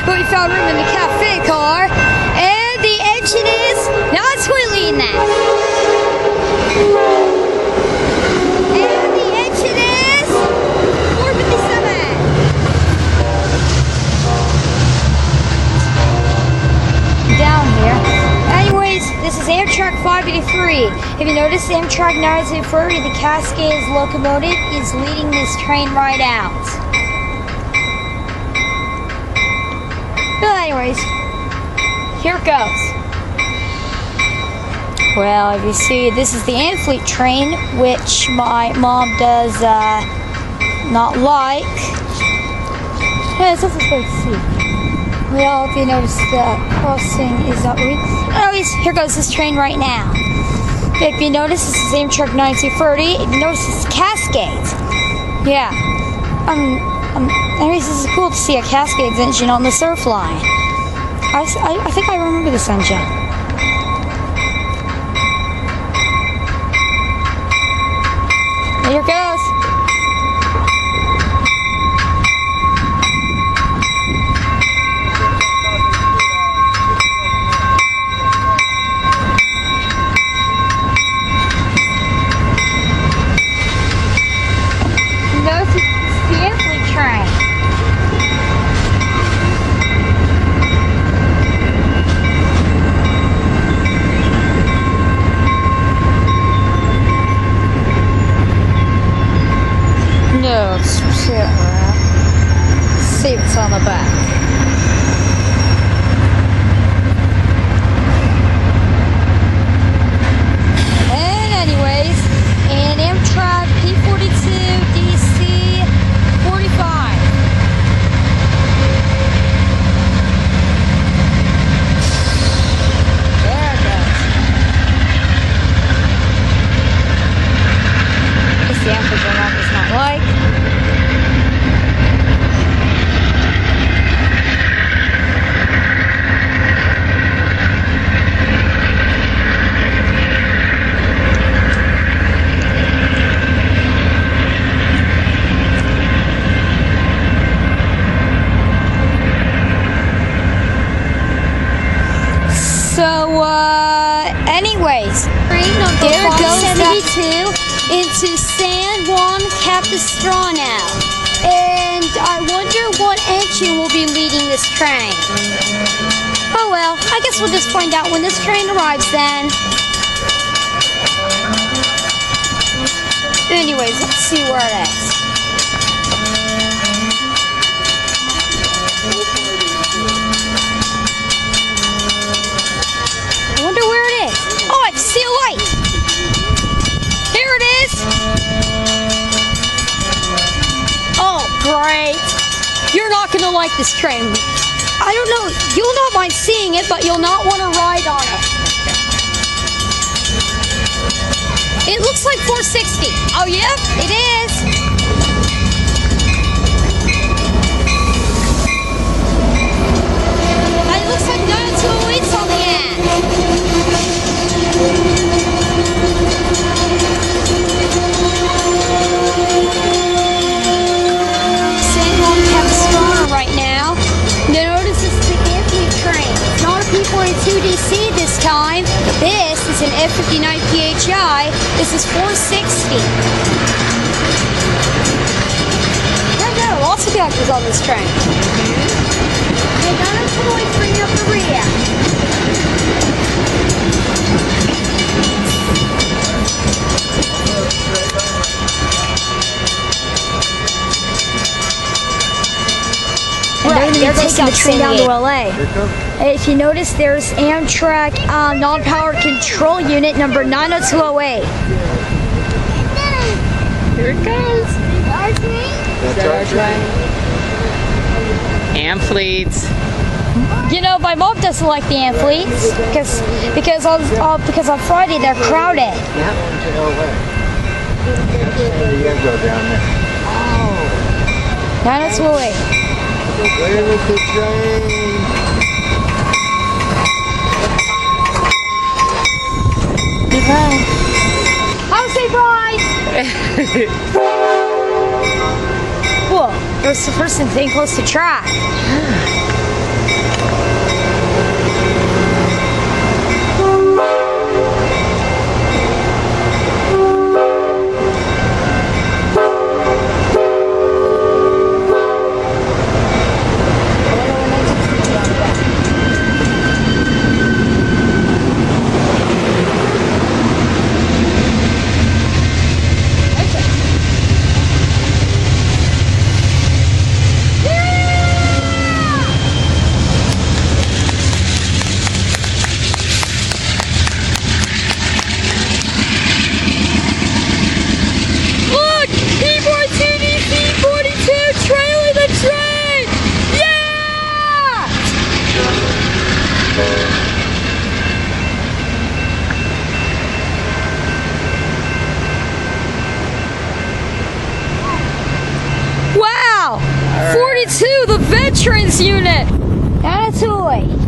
but we found room in the cafe car, and the engine is not squealing in that. And the engine is 457. Down here. Anyways, this is Amtrak 583. If you notice, Amtrak 930, the Cascades locomotive is leading this train right out. But anyways, here it goes. Well, if you see, this is the Amfleet train, which my mom does not like. Yeah, it's also supposed to see. Well, if you notice, the crossing is not really. Anyways, here goes this train right now. If you notice, this is Amtrak 9230. If you notice, it's Cascades. Yeah. Anyways, this is cool to see a Cascades engine on the surf line. I think I remember this engine. Here it goes. No, let's see what's on the back. And anyways, an Amtrak P42 DC 45. There it goes. This the Amtrak does not like. So, anyways, train number 572 into San Juan Capistrano. And I wonder what engine will be leading this train. Oh well, I guess we'll just find out when this train arrives then. Anyways, let's see where it is. I wonder where it is. Oh, I see a light. Here it is. Oh, great. You're not going to like this train. I don't know. You'll not mind seeing it, but you'll not want to ride on it. It looks like 460. Oh, yep, it is. And it looks like 9208's on the end. San Juan Capistrano right now. Notice this is the Amfleet train. It's not a P42 DC this time. This is an F59 PHI. This is 460. There are lots of characters on this train. And none of them always bring up the rear. Right, they're taking the train down to LA. If you notice, there's Amtrak non-powered control unit number 90208. Here it goes. That's our train. Amfleets. You know, my mom doesn't like the Amfleets because on Friday they're crowded. Yeah. To LA. You gotta go down there. Oh. 90208. Where is the train? How's it ride? Whoa, there's the person staying close to track. entrance unit. And a toy.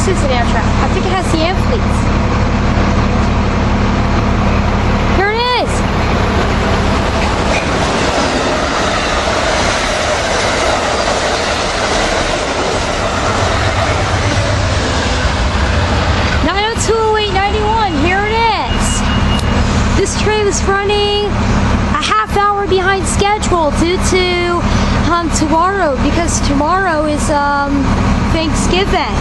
is an Amtrak. I think it has the Amfleet. Here it is. Here it is. This train is running a half hour behind schedule due to tomorrow, because tomorrow is Thanksgiving.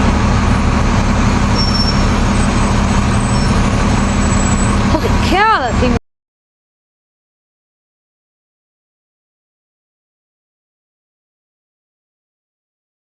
Holy cow, that thing